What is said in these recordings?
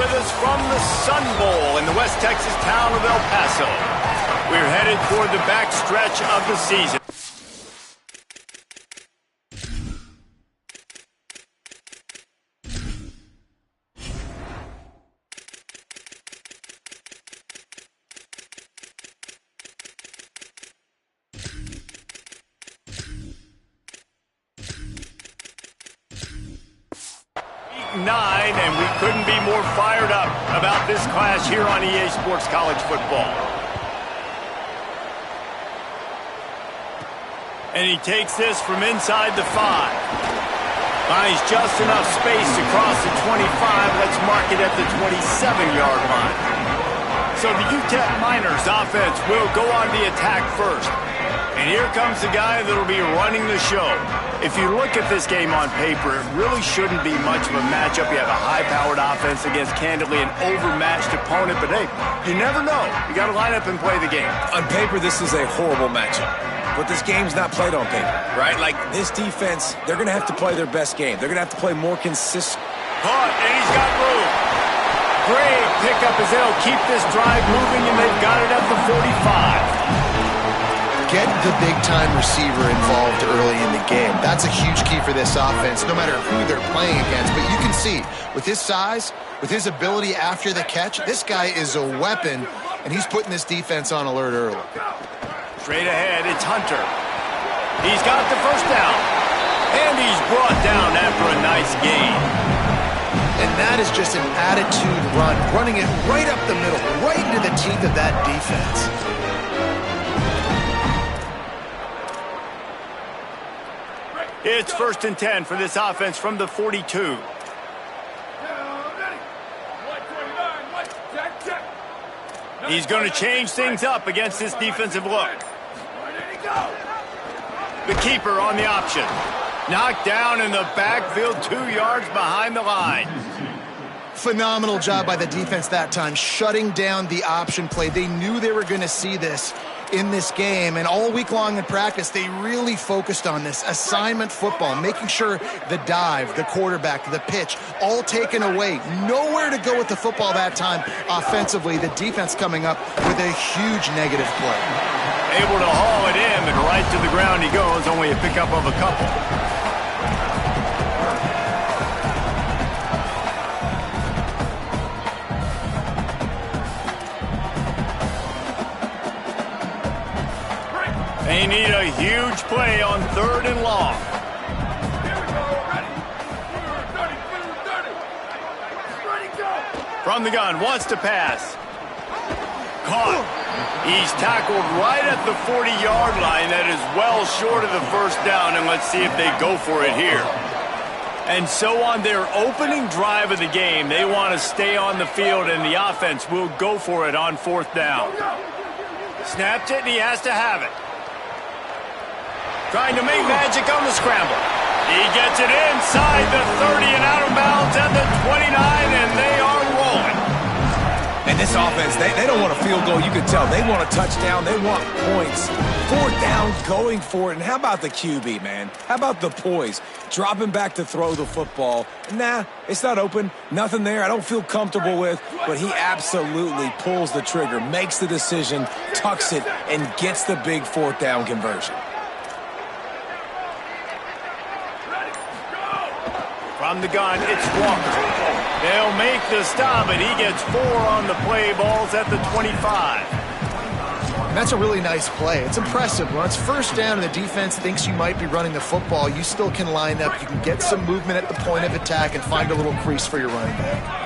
with us from the Sun Bowl in the West Texas town of El Paso. We're headed toward the back stretch of the season. Week 9, and we couldn't be more fired up about this clash here on EA Sports College Football. And he takes this from inside the 5. Finds just enough space to cross the 25. Let's mark it at the 27-yard line. So the UTEP Miners offense will go on the attack first. And here comes the guy that'll be running the show. If you look at this game on paper, it really shouldn't be much of a matchup. You have a high-powered offense against, candidly, an overmatched opponent. But, hey, you never know. You got to line up and play the game. On paper, this is a horrible matchup. But this game's not played on paper, right? Like, this defense, they're going to have to play their best game. They're going to have to play more consistent. Caught, and he's got room. Great pickup as they'll keep this drive moving, and they've got it at the 45. Get the big-time receiver involved early in the game. That's a huge key for this offense, no matter who they're playing against. But you can see, with his size, with his ability after the catch, this guy is a weapon, and he's putting this defense on alert early. Straight ahead, it's Hunter. He's got the first down, and he's brought down after a nice gain. And that is just an attitude run, running it right up the middle, right into the teeth of that defense. It's 1st and 10 for this offense from the 42. He's going to change things up against this defensive look. The keeper on the option. Knocked down in the backfield, 2 yards behind the line. Phenomenal job by the defense that time, shutting down the option play. They knew they were going to see this in this game, and all week long in practice, they really focused on this assignment football, making sure the dive, the quarterback, the pitch, all taken away. Nowhere to go with the football that time offensively. The defense coming up with a huge negative play. Able to haul it in, but right to the ground he goes, only a pickup of a couple. They need a huge play on 3rd and long. From the gun, wants to pass. Caught. He's tackled right at the 40-yard line. That is well short of the first down, and let's see if they go for it here. And so on their opening drive of the game, they want to stay on the field, and the offense will go for it on 4th down. Snapped it, and he has to have it. Trying to make magic on the scramble. He gets it inside the 30 and out of bounds at the 29, and they are rolling. And this offense, they don't want a field goal. You can tell. They want a touchdown. They want points. 4th down, going for it. And how about the QB, man? How about the poise? Dropping back to throw the football. Nah, it's not open. Nothing there I don't feel comfortable with. But he absolutely pulls the trigger, makes the decision, tucks it, and gets the big 4th down conversion. From the gun, it's Walker. They'll make the stop, and he gets 4 on the play. Balls at the 25. And that's a really nice play. It's impressive. When it's 1st down and the defense thinks you might be running the football, you still can line up. You can get some movement at the point of attack and find a little crease for your running back.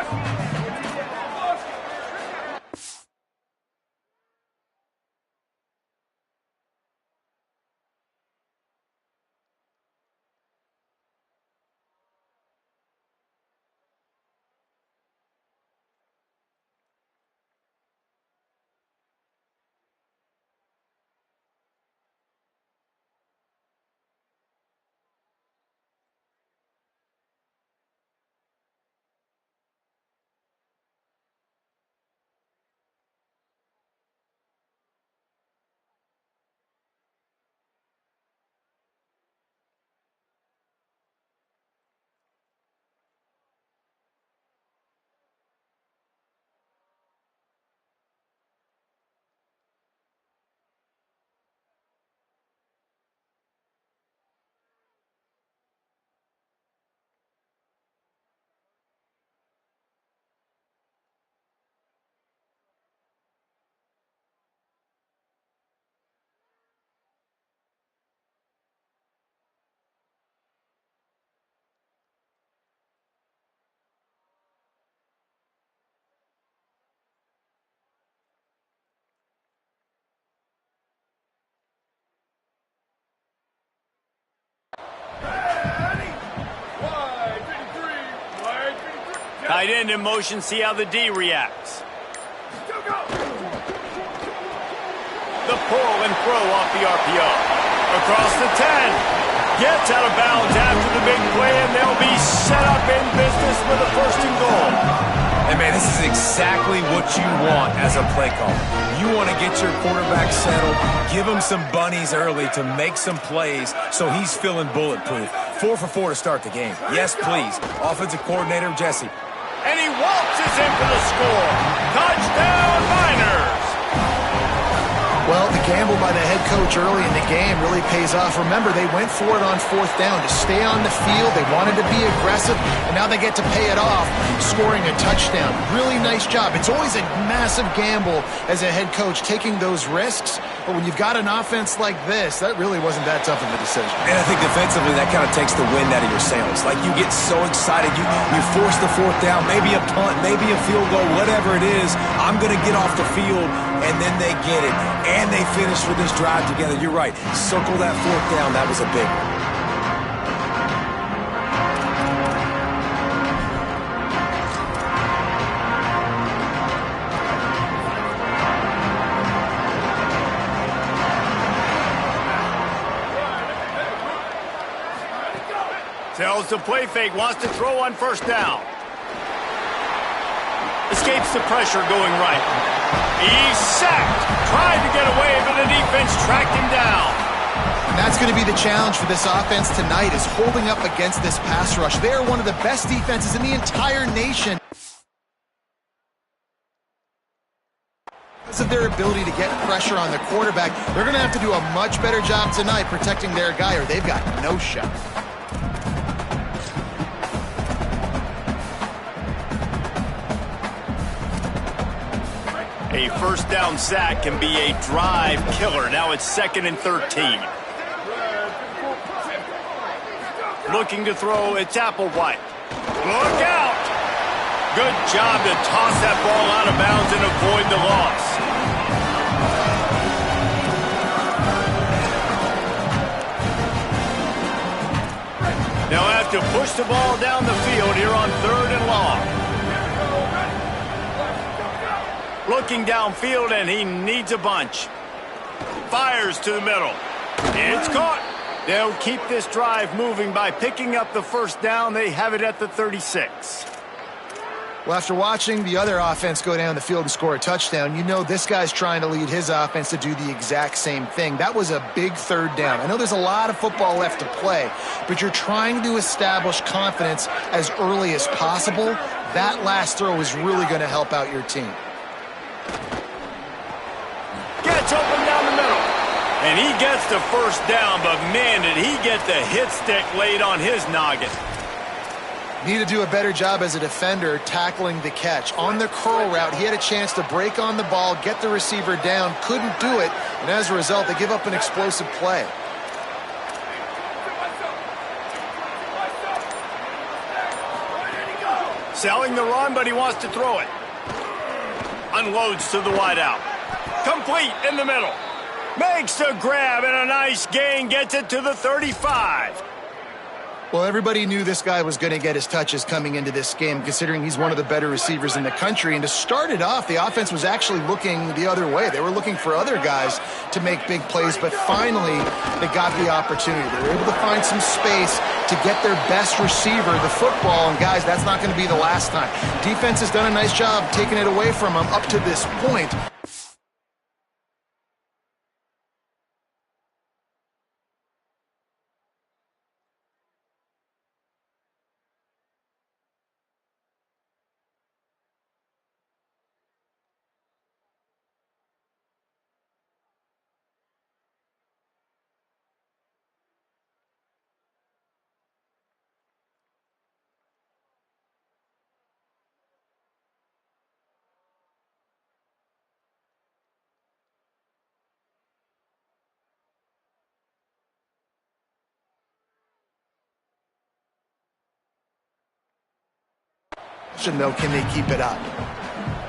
Tight end in motion, see how the D reacts. The pull and throw off the RPO. Across the 10. Gets out of bounds after the big play, and they'll be set up in business with a 1st and goal. And, man, this is exactly what you want as a play caller. You want to get your quarterback settled, give him some bunnies early to make some plays so he's feeling bulletproof. 4 for 4 to start the game. Yes, please. Offensive coordinator, Jesse. And he waltzes in for the score. Touchdown, Niners! Well, the gamble by the head coach early in the game really pays off. Remember, they went for it on 4th down to stay on the field. They wanted to be aggressive, and now they get to pay it off, scoring a touchdown. Really nice job. It's always a massive gamble as a head coach taking those risks, but when you've got an offense like this, that really wasn't that tough of a decision. And I think defensively, that kind of takes the wind out of your sails. Like, you get so excited. You force the 4th down, maybe a punt, maybe a field goal, whatever it is. I'm going to get off the field, and then they get it. And they finish with this drive together. You're right. Circle that 4th down. That was a big one. Tells the play fake, wants to throw on 1st down. Escapes the pressure going right. He's sacked. Tried to get away, but the defense tracked him down. And that's going to be the challenge for this offense tonight, is holding up against this pass rush. They're one of the best defenses in the entire nation. Because of their ability to get pressure on the quarterback, they're going to have to do a much better job tonight protecting their guy, or they've got no shot. A 1st down sack can be a drive killer. Now it's 2nd and 13. Looking to throw, it's Applewhite. Look out! Good job to toss that ball out of bounds and avoid the loss. They'll have to push the ball down the field here on 3rd and long. Looking downfield, and he needs a bunch. Fires to the middle. It's caught. They'll keep this drive moving by picking up the 1st down. They have it at the 36. Well, after watching the other offense go down the field and score a touchdown, you know this guy's trying to lead his offense to do the exact same thing. That was a big 3rd down. I know there's a lot of football left to play, but you're trying to establish confidence as early as possible. That last throw is really going to help out your team. Gets open down the middle. And he gets the 1st down, but man, did he get the hit stick laid on his noggin. Need to do a better job as a defender tackling the catch. On the curl route, he had a chance to break on the ball, get the receiver down, couldn't do it, and as a result, they give up an explosive play. Selling the run, but he wants to throw it. Unloads to the wideout. Complete in the middle. Makes the grab and a nice gain. Gets it to the 35. Well, everybody knew this guy was going to get his touches coming into this game, considering he's one of the better receivers in the country. And to start it off, the offense was actually looking the other way. They were looking for other guys to make big plays, but finally they got the opportunity. They were able to find some space to get their best receiver the football. And guys, that's not going to be the last time. Defense has done a nice job taking it away from him up to this point. Though, can they keep it up?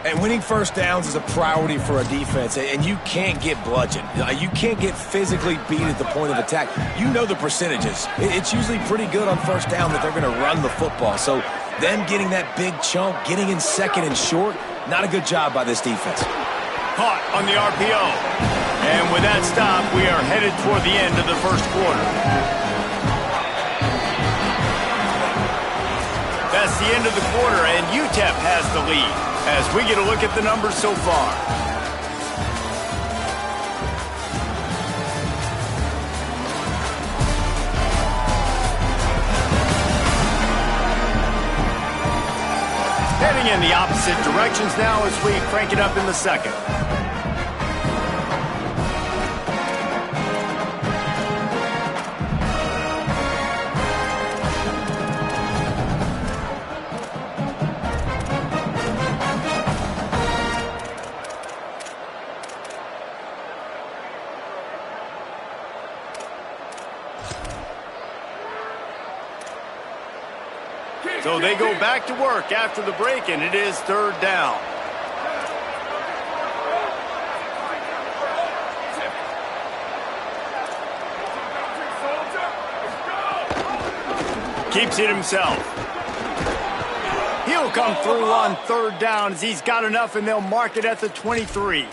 And winning 1st downs is a priority for a defense, and you can't get bludgeoned. You can't get physically beat at the point of attack. You know the percentages. It's usually pretty good on 1st down that they're going to run the football. So Them getting that big chunk, getting in second and short, not a good job by this defense. Caught on the RPO. And with that stop, we are headed toward the end of the first quarter. That's the end of the quarter, and UTEP has the lead as we get a look at the numbers so far. Heading in the opposite directions now as we crank it up in the second. So they go back to work after the break, and it is third down. Keeps it himself. He'll come through on third down as he's got enough, and they'll mark it at the 23.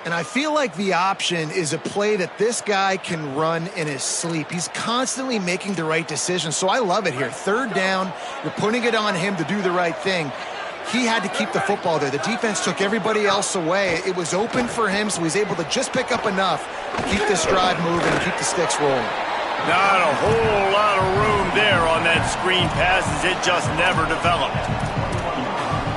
And I feel like the option is a play that this guy can run in his sleep. He's constantly making the right decision, so I love it here. Third down, you're putting it on him to do the right thing. He had to keep the football there. The defense took everybody else away. It was open for him, so he's able to just pick up enough to keep this drive moving and keep the sticks rolling. Not a whole lot of room there on that screen pass as it just never developed.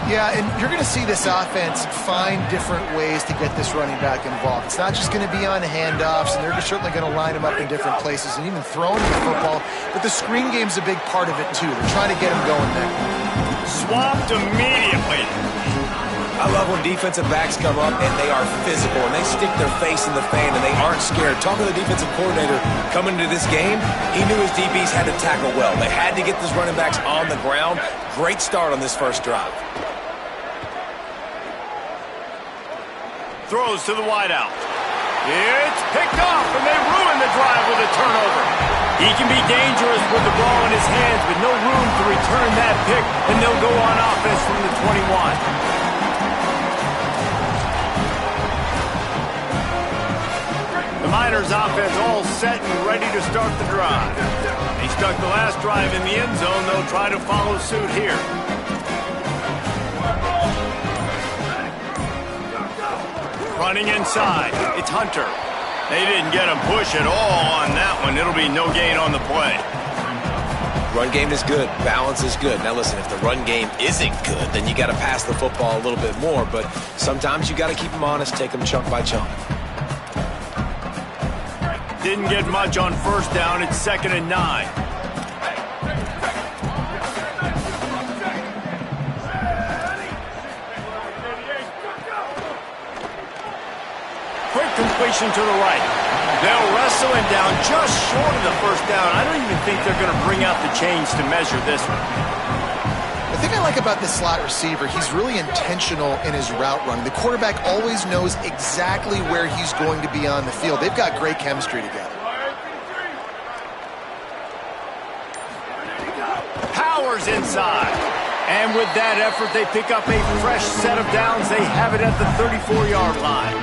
Yeah, and you're going to see this offense find different ways to get this running back involved. It's not just going to be on handoffs, and they're certainly going to line him up in different places and even throw him the football. But the screen game's a big part of it, too. They're trying to get him going there. Swamped immediately. I love when defensive backs come up and they are physical and they stick their face in the fan and they aren't scared. Talking to the defensive coordinator coming into this game, he knew his DBs had to tackle well. They had to get these running backs on the ground. Great start on this first drive. Throws to the wideout. It's picked off, and they ruin the drive with a turnover. He can be dangerous with the ball in his hands, but no room to return that pick, and they'll go on offense from the 21. The Miners offense all set and ready to start the drive. They stuck the last drive in the end zone. They'll try to follow suit here. Running inside, it's Hunter. They didn't get a push at all on that one. It'll be no gain on the play. Run game is good. Balance is good. Now listen, if the run game isn't good, then you got to pass the football a little bit more. But sometimes you got to keep them honest, take them chunk by chunk. Didn't get much on first down. It's 2nd and 9. Quick completion to the right. They'll wrestle him down just short of the first down. I don't even think they're going to bring out the chains to measure this one. The thing I like about this slot receiver, he's really intentional in his route running. The quarterback always knows exactly where he's going to be on the field. They've got great chemistry together. Powers inside. And with that effort, they pick up a fresh set of downs. They have it at the 34-yard line.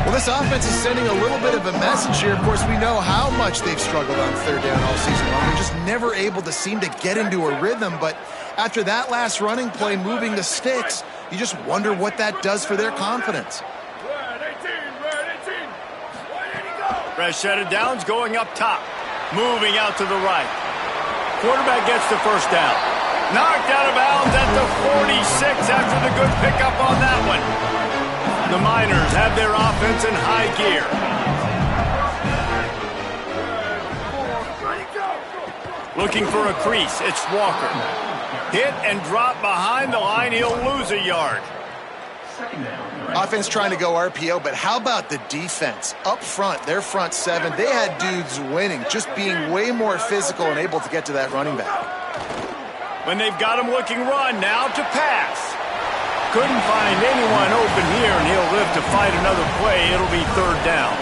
Well, this offense is sending a little bit of a message here. Of course, we know how much they've struggled on third down all season long. They're just never able to seem to get into a rhythm. But after that last running play, moving the sticks, you just wonder what that does for their confidence. Fresh set of downs going up top. Moving out to the right. Quarterback gets the first down. Knocked out of bounds at the 46 after the good pickup on that one. The Miners have their offense in high gear. Looking for a crease, it's Walker. Hit and drop behind the line, he'll lose a yard. Offense trying to go RPO, but how about the defense? Up front, their front seven, they had dudes winning, just being way more physical and able to get to that running back. When they've got him looking run, now to pass. Couldn't find anyone open here, and he'll live to fight another play. It'll be third down.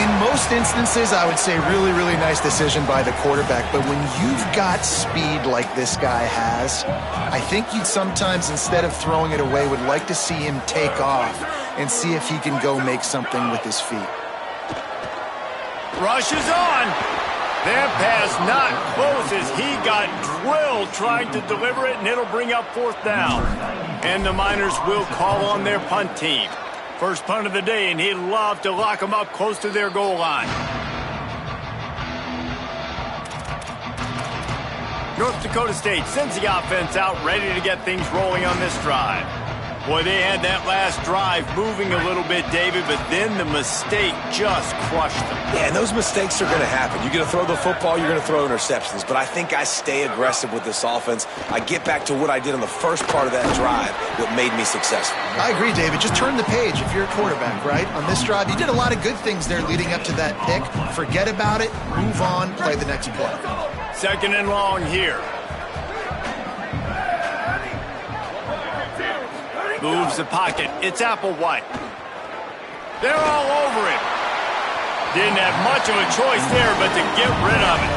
In most instances, I would say really, really nice decision by the quarterback. But when you've got speed like this guy has, I think you'd sometimes, instead of throwing it away, would like to see him take off and see if he can go make something with his feet. Rush is on. That pass not close as he got drilled trying to deliver it, and it'll bring up 4th down. And the Miners will call on their punt team. First punt of the day, and he'd love to lock them up close to their goal line. North Dakota State sends the offense out, ready to get things rolling on this drive. Boy, they had that last drive moving a little bit, David, but then the mistake just crushed them. Yeah, and those mistakes are going to happen. You're going to throw the football, you're going to throw interceptions. But I think I stay aggressive with this offense. I get back to what I did on the first part of that drive, what made me successful. I agree, David. Just turn the page if you're a quarterback, right? On this drive, you did a lot of good things there leading up to that pick. Forget about it, move on, play the next play. 2nd and long here. Moves the pocket. It's Applewhite. They're all over him. Didn't have much of a choice there but to get rid of it.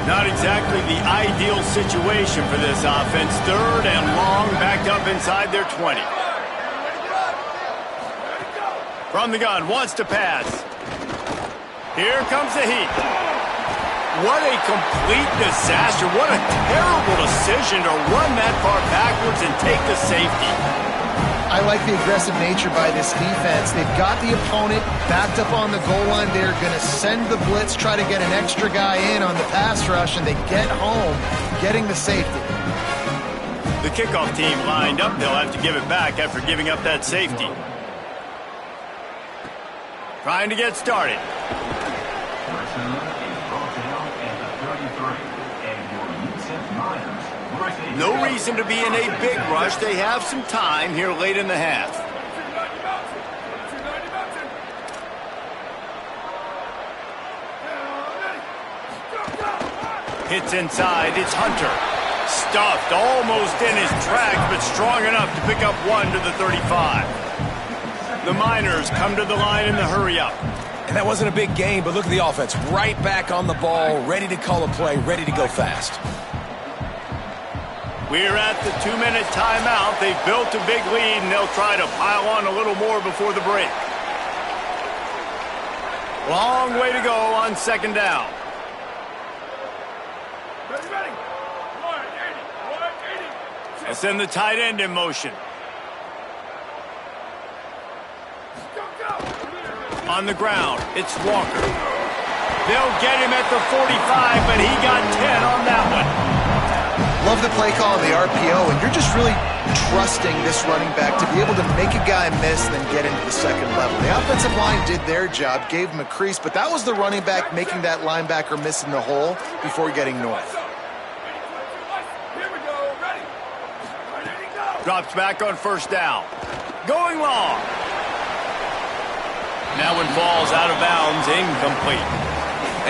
Not exactly the ideal situation for this offense. 3rd and long, backed up inside their 20. From the gun, wants to pass. Here comes the heat. What a complete disaster. What a terrible decision to run that far backwards and take the safety. I like the aggressive nature by this defense. They've got the opponent backed up on the goal line. They're going to send the blitz, try to get an extra guy in on the pass rush, and they get home getting the safety. The kickoff team lined up. They'll have to give it back after giving up that safety. Trying to get started. No reason to be in a big rush. They have some time here late in the half. Hits inside. It's Hunter. Stuffed almost in his tracks, but strong enough to pick up 1 to the 35. The Miners come to the line in the hurry-up. And that wasn't a big game, but look at the offense. Right back on the ball, ready to call a play, ready to go fast. We're at the 2-minute timeout. They've built a big lead, and they'll try to pile on a little more before the break. Long way to go on 2nd down. They'll send the tight end in motion. On the ground, it's Walker. They'll get him at the 45, but he got 10 on that one. Love the play call on the RPO, and you're just really trusting this running back to be able to make a guy miss and then get into the 2nd level. The offensive line did their job, gave him a crease, but that was the running back making that linebacker miss in the hole before getting north. Drops back on 1st down. Going long. That one falls out of bounds, incomplete.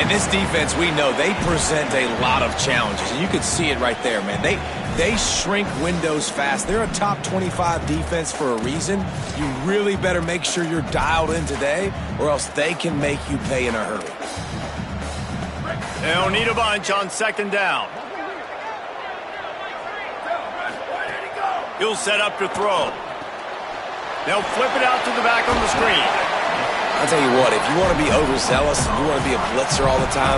And this defense, we know, they present a lot of challenges. And you can see it right there, man. They shrink windows fast. They're a top 25 defense for a reason. You really better make sure you're dialed in today, or else they can make you pay in a hurry. They'll need a bunch on 2nd down. He'll set up to throw. They'll flip it out to the back on the screen. I'll tell you what, if you want to be overzealous and you want to be a blitzer all the time,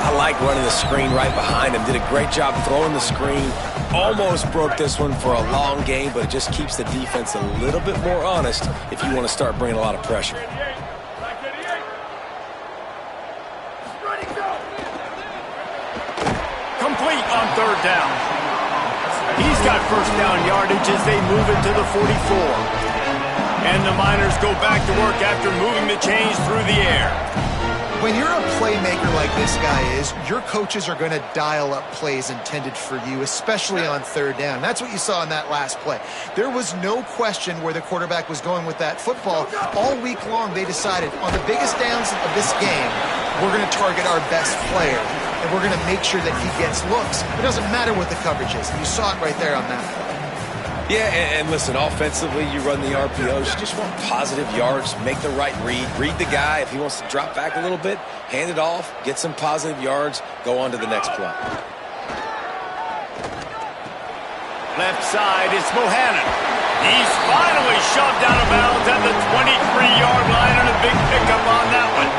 I like running the screen right behind him. Did a great job throwing the screen. Almost broke this one for a long game, but it just keeps the defense a little bit more honest if you want to start bringing a lot of pressure. Complete on 3rd down. He's got 1st down yardage as they move it to the 44. And the Miners go back to work after moving the chains through the air. When you're a playmaker like this guy is, your coaches are going to dial up plays intended for you, especially on 3rd down. That's what you saw in that last play. There was no question where the quarterback was going with that football. All week long, they decided on the biggest downs of this game, we're going to target our best player, and we're going to make sure that he gets looks. It doesn't matter what the coverage is. You saw it right there on that play. Yeah, and listen, offensively, you run the RPOs. You just want positive yards, make the right read the guy. If he wants to drop back a little bit, hand it off, get some positive yards, go on to the next play. Left side, it's Bohannon. He's finally shoved out of bounds at the 23-yard line, and a big pickup on that one.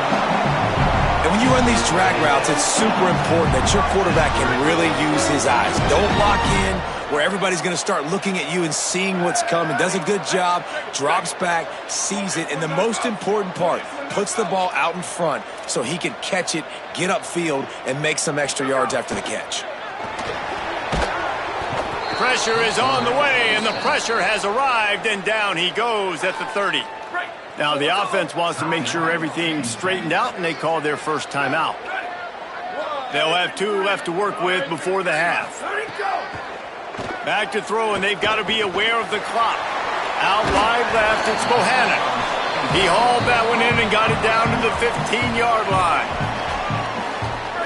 And when you run these drag routes, it's super important that your quarterback can really use his eyes. Don't lock in where everybody's going to start looking at you and seeing what's coming. Does a good job, drops back, sees it, and the most important part, puts the ball out in front so he can catch it, get upfield, and make some extra yards after the catch. Pressure is on the way, and the pressure has arrived, and down he goes at the 30. Now the offense wants to make sure everything's straightened out, and they call their first timeout. They'll have 2 left to work with before the half. Back to throw, and they've got to be aware of the clock. Out wide left, it's Bohannon. He hauled that one in and got it down to the 15-yard line.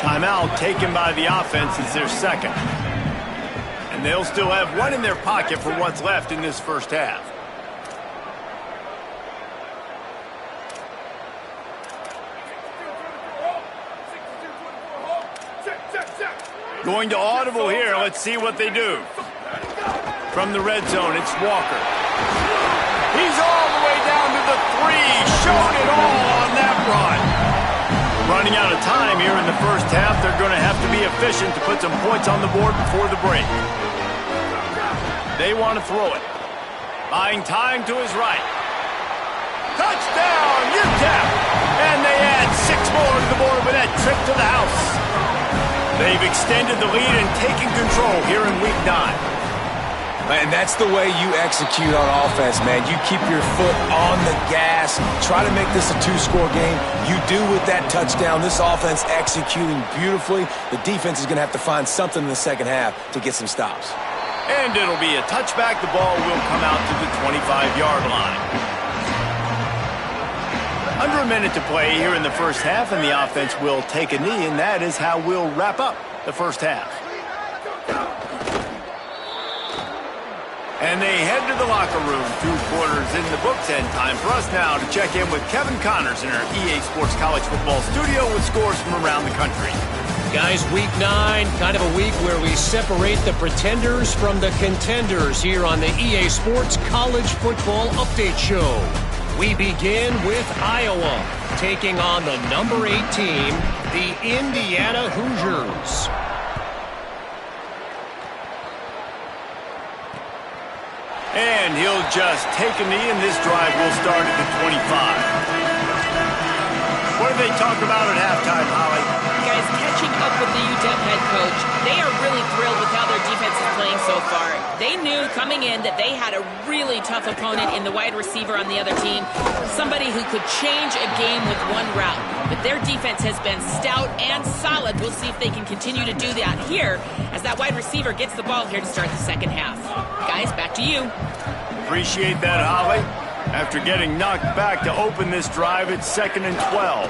Timeout taken by the offense is their second. And they'll still have 1 in their pocket for what's left in this first half. Going to audible here. Let's see what they do. From the red zone, it's Walker. He's all the way down to the 3. Showed it all on that run. Running out of time here in the first half. They're going to have to be efficient to put some points on the board before the break. They want to throw it. Buying time to his right. Touchdown, UTEP! And they add 6 more to the board with that trip to the house. They've extended the lead and taken control here in Week 9. And that's the way you execute on offense, man. You keep your foot on the gas. Try to make this a 2-score game. You do with that touchdown. This offense executing beautifully. The defense is going to have to find something in the second half to get some stops. And it'll be a touchback. The ball will come out to the 25-yard line. Under a minute to play here in the first half, and the offense will take a knee, and that is how we'll wrap up the first half. And they head to the locker room. 2 quarters in the books, and time for us now to check in with Kevin Connors in our EA Sports College Football studio with scores from around the country. Guys, Week 9, kind of a week where we separate the pretenders from the contenders here on the EA Sports College Football Update Show. We begin with Iowa, taking on the number 8 team, the Indiana Hoosiers. And he'll just take a knee, and this drive will start at the 25. What did they talk about at halftime, Holly? Guys, catching up with the UTEP head coach, they are really thrilled with how their defense is playing so far. They knew coming in that they had a really tough opponent in the wide receiver on the other team, somebody who could change a game with one route. But their defense has been stout and solid. We'll see if they can continue to do that here as that wide receiver gets the ball here to start the second half. Guys, back to you. Appreciate that, Holly. After getting knocked back to open this drive, it's 2nd and 12.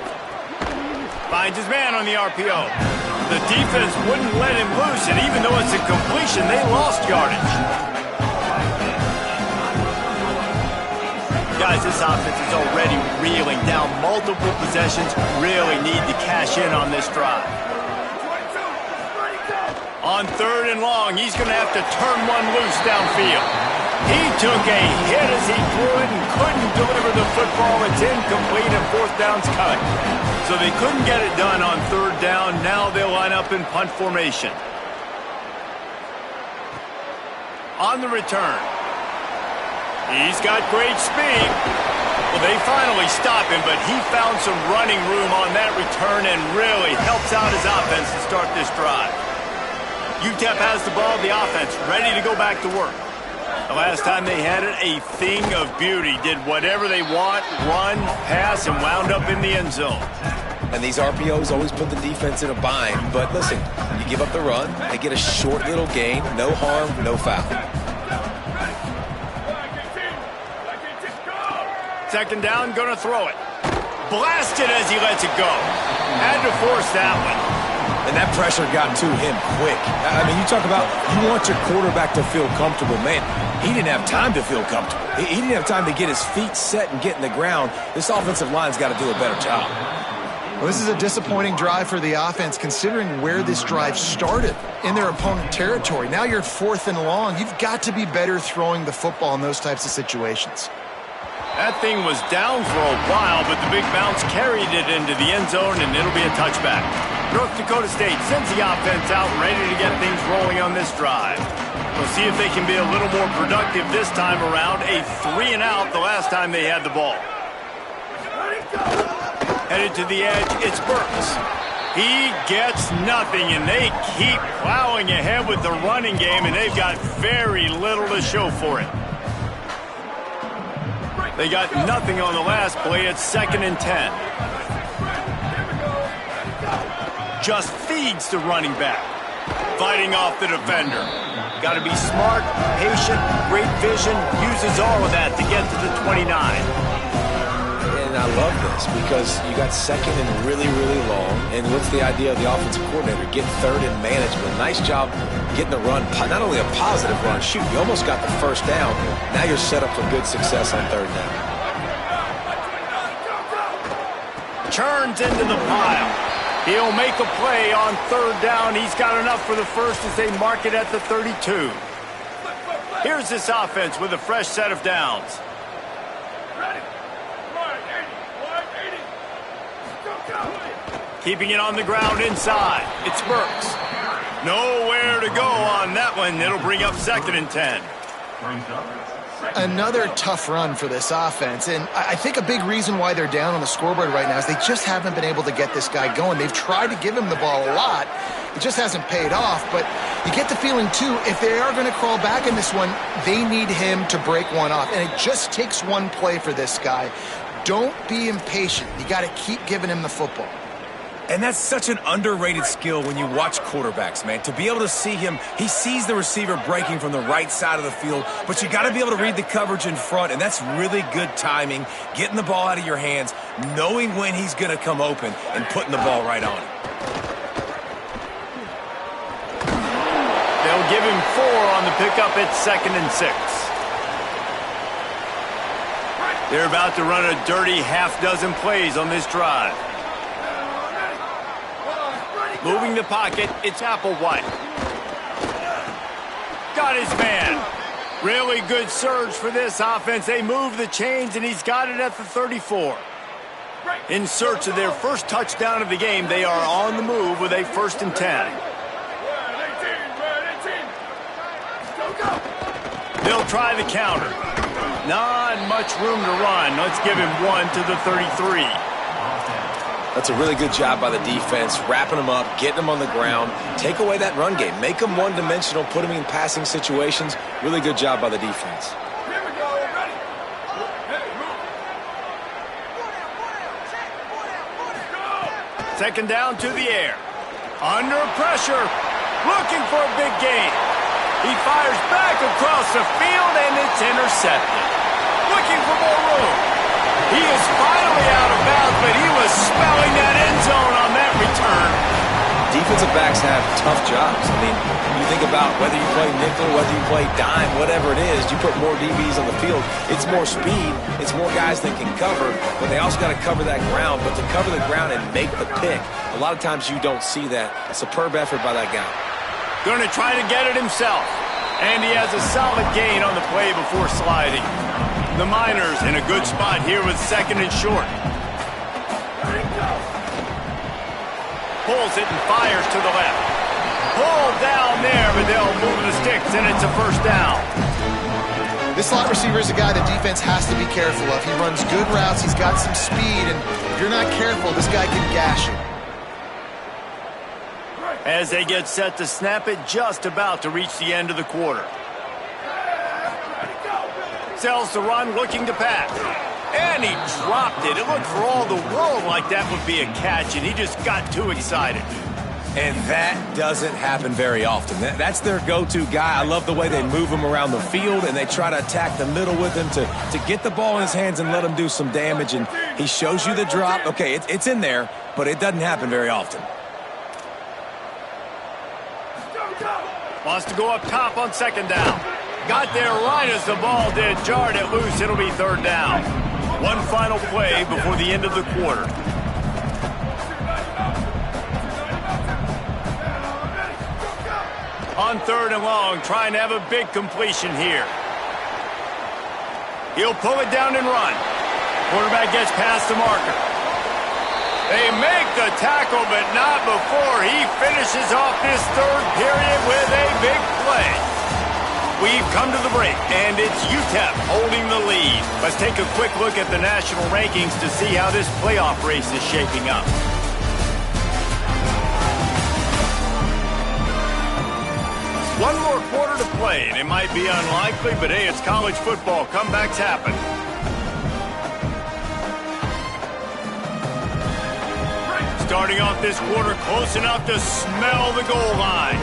Finds his man on the RPO. The defense wouldn't let him loose, and even though it's a completion, they lost yardage. Guys, this offense is already reeling down multiple possessions. Really need to cash in on this drive. On 3rd and long, he's going to have to turn one loose downfield. He took a hit as he threw it and couldn't deliver the football. It's incomplete, and 4th down's cut. So they couldn't get it done on 3rd down. Now they'll line up in punt formation. On the return. He's got great speed. Well, they finally stop him, but he found some running room on that return and really helps out his offense to start this drive. UTEP has the ball, the offense ready to go back to work. The last time they had it, a thing of beauty. Did whatever they want, run, pass, and wound up in the end zone. And these RPOs always put the defense in a bind. But listen, you give up the run, they get a short little gain, no harm, no foul. 2nd down, gonna throw it. Blasted as he lets it go. Had to force that one. And that pressure got to him quick. I mean, you talk about you want your quarterback to feel comfortable. Man, he didn't have time to feel comfortable. He didn't have time to get his feet set and get in the ground. This offensive line's got to do a better job. Well, this is a disappointing drive for the offense, considering where this drive started in their opponent territory. Now you're 4th and long. You've got to be better throwing the football in those types of situations. That thing was down for a while, but the big bounce carried it into the end zone, and it'll be a touchback. North Dakota State sends the offense out, ready to get things rolling on this drive. We'll see if they can be a little more productive this time around. A 3-and-out the last time they had the ball. Headed to the edge, it's Burks. He gets nothing, and they keep plowing ahead with the running game, and they've got very little to show for it. They got nothing on the last play. It's 2nd and 10. Just feeds the running back. Fighting off the defender. Got to be smart, patient, great vision. Uses all of that to get to the 29. And I love this because you got 2nd and really, really long. And what's the idea of the offensive coordinator? Get 3rd and management. Nice job getting the run. Not only a positive run, shoot, you almost got the 1st down. Now you're set up for good success on 3rd down. Turns into the pile. He'll make a play on 3rd down. He's got enough for the 1st as they mark it at the 32. Here's this offense with a fresh set of downs. Keeping it on the ground inside. It's Burks. Nowhere to go on that one. It'll bring up 2nd and 10. Another tough run for this offense, and I think a big reason why they're down on the scoreboard right now is they just haven't been able to get this guy going. They've tried to give him the ball a lot. It just hasn't paid off, but you get the feeling, too, if they are going to crawl back in this one, they need him to break one off, and it just takes one play for this guy. Don't be impatient. You got to keep giving him the football. And that's such an underrated skill when you watch quarterbacks, man. To be able to see him, he sees the receiver breaking from the right side of the field, but you got to be able to read the coverage in front, and that's really good timing, getting the ball out of your hands, knowing when he's going to come open, and putting the ball right on him. They'll give him 4 on the pickup at 2nd and 6. They're about to run a dirty half-dozen plays on this drive. Moving the pocket, it's Applewhite. Got his man. Really good surge for this offense. They move the chains, and he's got it at the 34. In search of their first touchdown of the game, they are on the move with a 1st and 10. They'll try the counter. Not much room to run. Let's give him 1 to the 33. That's a really good job by the defense, wrapping them up, getting them on the ground, take away that run game, make them one-dimensional, put them in passing situations. Really good job by the defense. Second down to the air. Under pressure, looking for a big gain. He fires back across the field, and it's intercepted. Looking for more room. He is finally out of bounds, but he was spelling that end zone on that return. Defensive backs have tough jobs. I mean, you think about whether you play nickel, whether you play dime, whatever it is, you put more DBs on the field. It's more speed. It's more guys that can cover, but they also got to cover that ground. But to cover the ground and make the pick, a lot of times you don't see that. A superb effort by that guy. Going to try to get it himself. And he has a solid gain on the play before sliding. The Miners in a good spot here with 2nd and short. Pulls it and fires to the left. Pulled down there, but they'll move the sticks, and it's a 1st down. This slot receiver is a guy the defense has to be careful of. He runs good routes. He's got some speed, and if you're not careful, this guy can gash you. As they get set to snap it, just about to reach the end of the quarter. Sells the run, looking to pass. And he dropped it. It looked for all the world like that would be a catch, and he just got too excited. And that doesn't happen very often. That's their go-to guy. I love the way they move him around the field, and they try to attack the middle with him to get the ball in his hands and let him do some damage. And he shows you the drop. Okay, it's in there, but it doesn't happen very often. Wants to go up top on second down. Got there right as the ball did. Jarred it loose. It'll be third down. One final play before the end of the quarter. On third and long, trying to have a big completion here. He'll pull it down and run. Quarterback gets past the marker. They make the tackle, but not before he finishes off this third period with a big play. We've come to the break, and it's UTEP holding the lead. Let's take a quick look at the national rankings to see how this playoff race is shaping up. One more quarter to play, and it might be unlikely, but hey, it's college football. Comebacks happen. Starting off this quarter close enough to smell the goal line.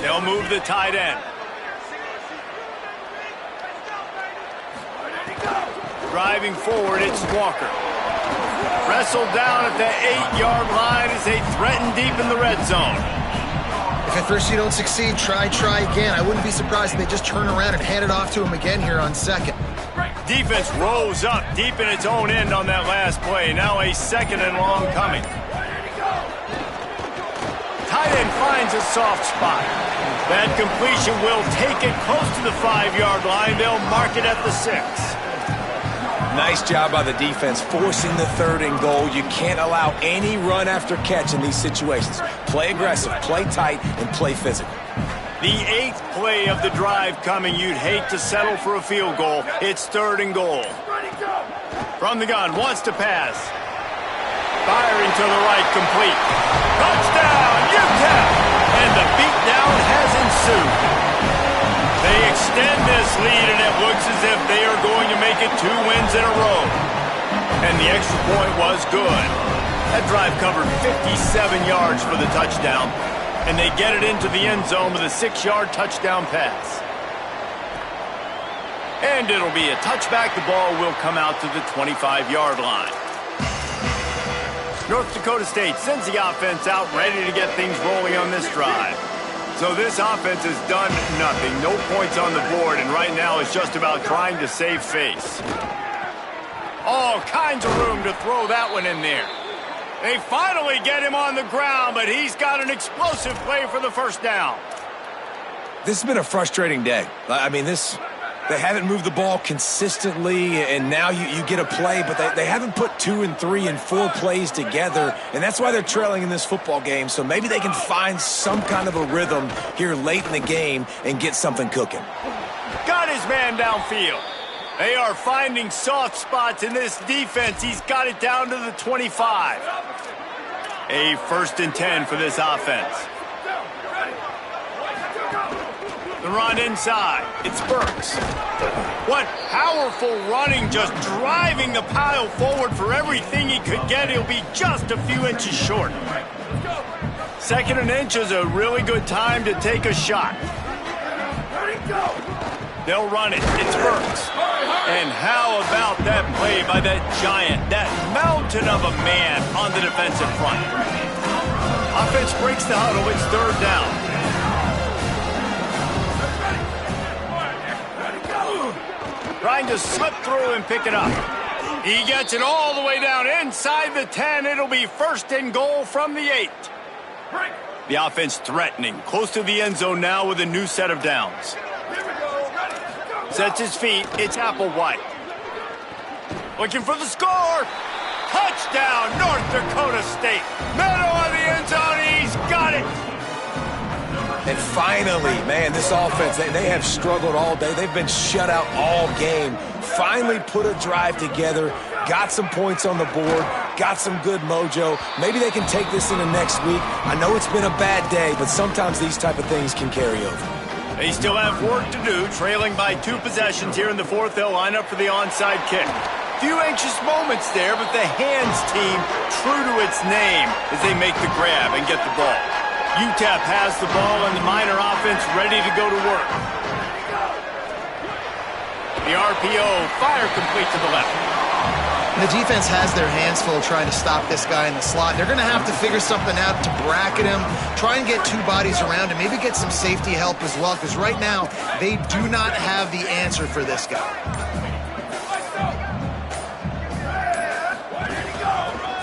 They'll move the tight end. Driving forward, it's Walker. Wrestled down at the 8-yard line as they threaten deep in the red zone. If at first you don't succeed, try again. I wouldn't be surprised if they just turn around and hand it off to him again here on second. Defense rolls up deep in its own end on that last play. Now a second and long coming. Tight end finds a soft spot. That completion will take it close to the 5-yard line. They'll mark it at the 6. Nice job by the defense forcing the third and goal. You can't allow any run after catch in these situations. Play aggressive, play tight, and play physical. The 8th play of the drive coming. You'd hate to settle for a field goal. It's third and goal. From the gun, wants to pass. Firing to the right, complete. Touchdown, UTEP! And the beatdown has ensued. They extend this lead, and it looks as if they are going to make it 2 wins in a row. And the extra point was good. That drive covered 57 yards for the touchdown, and they get it into the end zone with a 6-yard touchdown pass. And it'll be a touchback. The ball will come out to the 25-yard line. North Dakota State sends the offense out, ready to get things rolling on this drive. So this offense has done nothing. No points on the board, and right now it's just about trying to save face. All kinds of room to throw that one in there. They finally get him on the ground, but he's got an explosive play for the first down. This has been a frustrating day. I mean, they haven't moved the ball consistently, and now you get a play, but they haven't put 2 and 3 and 4 plays together, and that's why they're trailing in this football game. So maybe they can find some kind of a rhythm here late in the game and get something cooking. Got his man downfield. They are finding soft spots in this defense. He's got it down to the 25. A 1st and 10 for this offense. The run inside. It's Burks. What powerful running, just driving the pile forward for everything he could get. He'll be just a few inches short. 2nd and inch is a really good time to take a shot. They'll run it. It's Burks. And how about that play by that giant, that mountain of a man on the defensive front? Offense breaks the huddle. It's third down. Trying to slip through and pick it up. He gets it all the way down inside the 10. It'll be 1st and goal from the 8. The offense threatening. Close to the end zone now with a new set of downs. Sets his feet. It's Applewhite. Looking for the score. Touchdown, North Dakota State. Middle of the end zone. He's got it. And finally, man, this offense, they have struggled all day. They've been shut out all game. Finally put a drive together, got some points on the board, got some good mojo. Maybe they can take this into next week. I know it's been a bad day, but sometimes these type of things can carry over. They still have work to do, trailing by 2 possessions here in the 4th. They'll line up for the onside kick. Few anxious moments there, but the hands team true to its name as they make the grab and get the ball. UTEP has the ball and the Miner offense ready to go to work. The RPO, fire complete to the left. The defense has their hands full trying to stop this guy in the slot. They're going to have to figure something out to bracket him, try and get two bodies around him, maybe get some safety help as well, because right now they do not have the answer for this guy.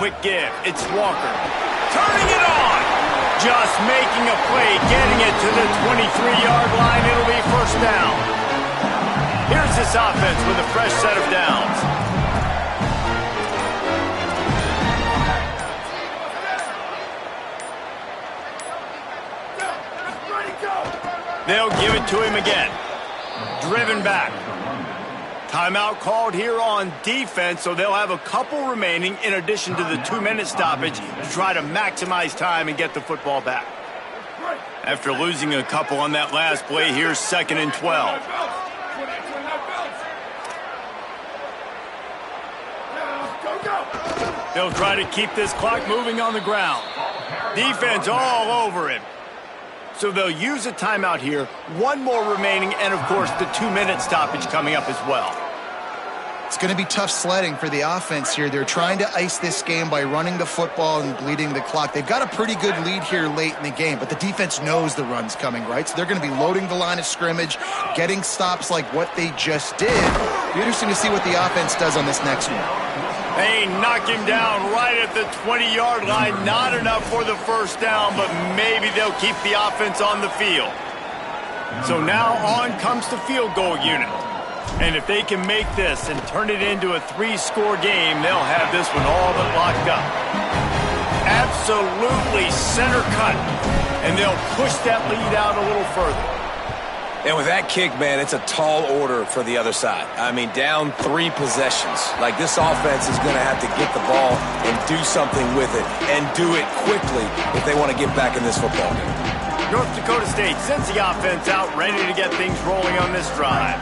Quick give. It's Walker. Turning it on. Just making a play, getting it to the 23-yard line. It'll be first down. Here's this offense with a fresh set of downs. They'll give it to him again. Driven back. Timeout called here on defense, so they'll have a couple remaining in addition to the 2-minute stoppage to try to maximize time and get the football back. After losing a couple on that last play, here's 2nd and 12. They'll try to keep this clock moving on the ground. Defense all over him. So they'll use a timeout here, one more remaining, and of course the 2-minute stoppage coming up as well. It's going to be tough sledding for the offense here. They're trying to ice this game by running the football and bleeding the clock. They've got a pretty good lead here late in the game, but the defense knows the run's coming, right? So they're going to be loading the line of scrimmage, getting stops like what they just did. It'll be interesting to see what the offense does on this next one. They knock him down right at the 20-yard line. Not enough for the first down, but maybe they'll keep the offense on the field. So now on comes the field goal unit. And if they can make this and turn it into a 3-score game, they'll have this one all but locked up. Absolutely center cut. And they'll push that lead out a little further. And with that kick, man, it's a tall order for the other side. I mean, down 3 possessions. Like, this offense is going to have to get the ball and do something with it, and do it quickly if they want to get back in this football game. North Dakota State sends the offense out, ready to get things rolling on this drive.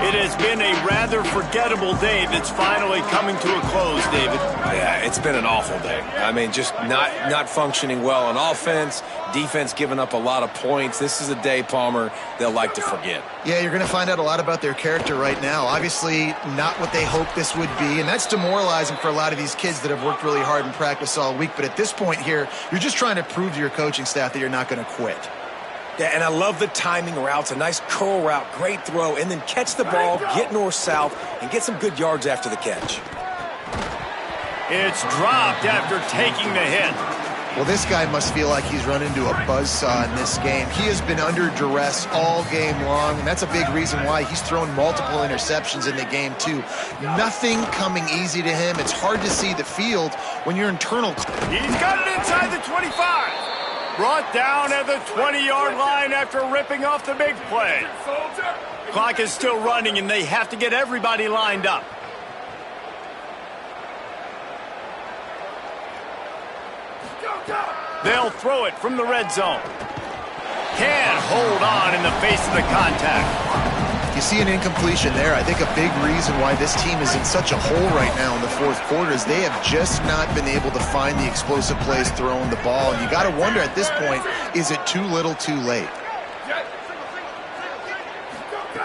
It has been a rather forgettable day that's finally coming to a close, David. Yeah, it's been an awful day. I mean, just not functioning well on offense, defense giving up a lot of points. This is a day, Palmer, they'll like to forget. Yeah, you're going to find out a lot about their character right now. Obviously, not what they hoped this would be, and that's demoralizing for a lot of these kids that have worked really hard in practice all week. But at this point here, you're just trying to prove to your coaching staff that you're not going to quit. Yeah, and I love the timing routes, a nice curl route, great throw, and then catch the ball, get north-south, and get some good yards after the catch. It's dropped after taking the hit. Well, this guy must feel like he's run into a buzzsaw in this game. He has been under duress all game long, and that's a big reason why he's thrown multiple interceptions in the game, too. Nothing coming easy to him. It's hard to see the field when you're internal. He's got it inside the 25. Brought down at the 20-yard line after ripping off the big play. Clock is still running, and they have to get everybody lined up. They'll throw it from the red zone. Can't hold on in the face of the contact. You see an incompletion there. I think a big reason why this team is in such a hole right now in the fourth quarter is they have just not been able to find the explosive plays throwing the ball. And you got to wonder at this point, is it too little too late?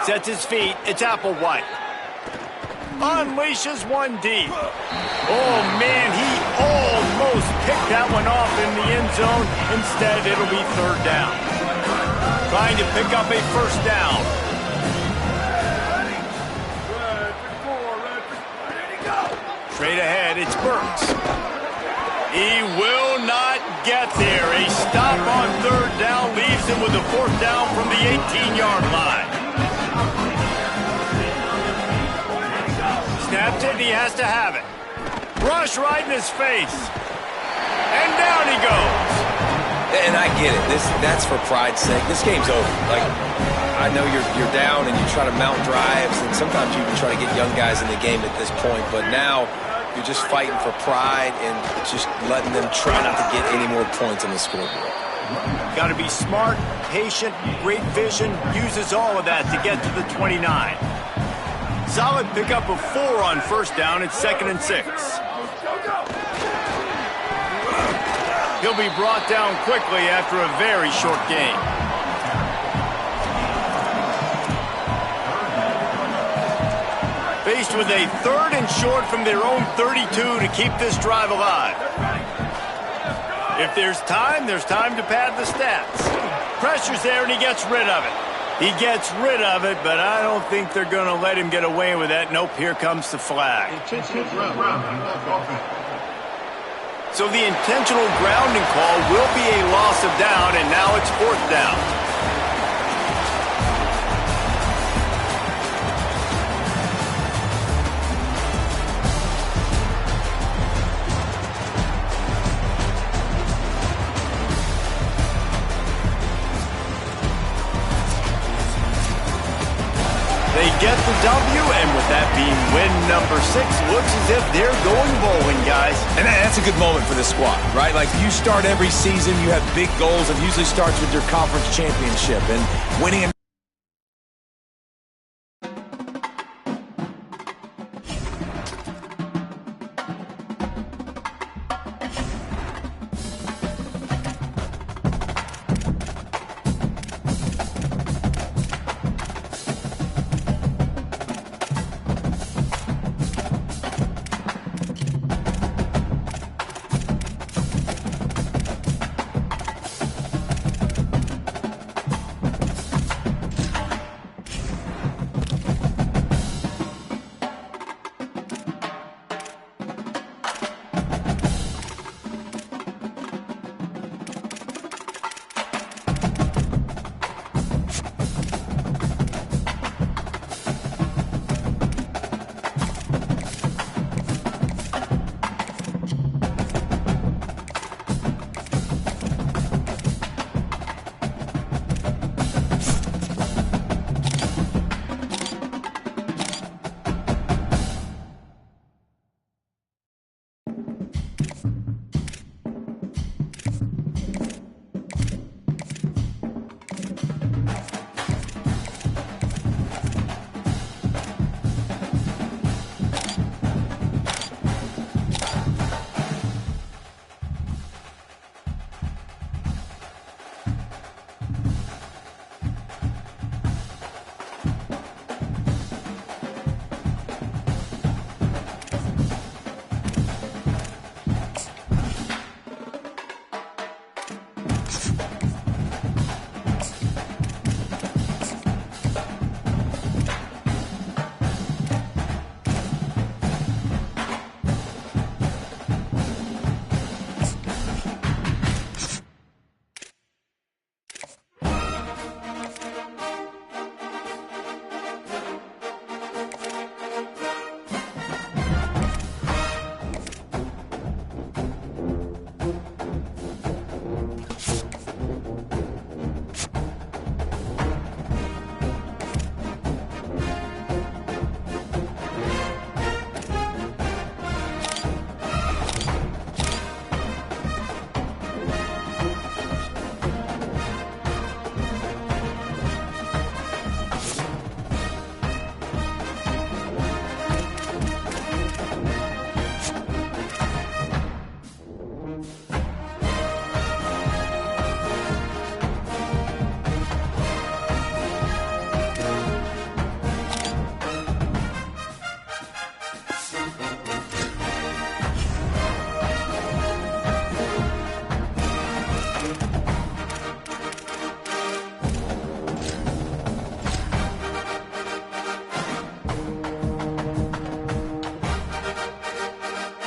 Sets his feet. It's Applewhite. Unleashes one deep. Oh, man, he almost picked that one off in the end zone. Instead, it'll be third down. Trying to pick up a first down. Straight ahead, it's Burks. He will not get there. A stop on third down leaves him with a fourth down from the 18-yard line. Snaps it, he has to have it. Rush right in his face. And down he goes. And I get it. That's for pride's sake. This game's over. Like, I know you're down and you try to mount drives, and sometimes you even try to get young guys in the game at this point, but now you're just fighting for pride and just letting them try not to get any more points on the scoreboard. Got to be smart, patient, great vision, uses all of that to get to the 29. Solid pickup of 4 on first down. It's 2nd and 6. He'll be brought down quickly after a very short game. Faced with a 3rd and short from their own 32 to keep this drive alive. If there's time to pad the stats. Pressure's there, and he gets rid of it. He gets rid of it, but I don't think they're going to let him get away with that. Nope, here comes the flag. So the intentional grounding call will be a loss of down, and now it's 4th down. They get the W, and with that being win number 6, looks as if they're going bowling, guys. And that's a good moment for the squad, right? Like, you start every season, you have big goals, and usually starts with your conference championship. And winning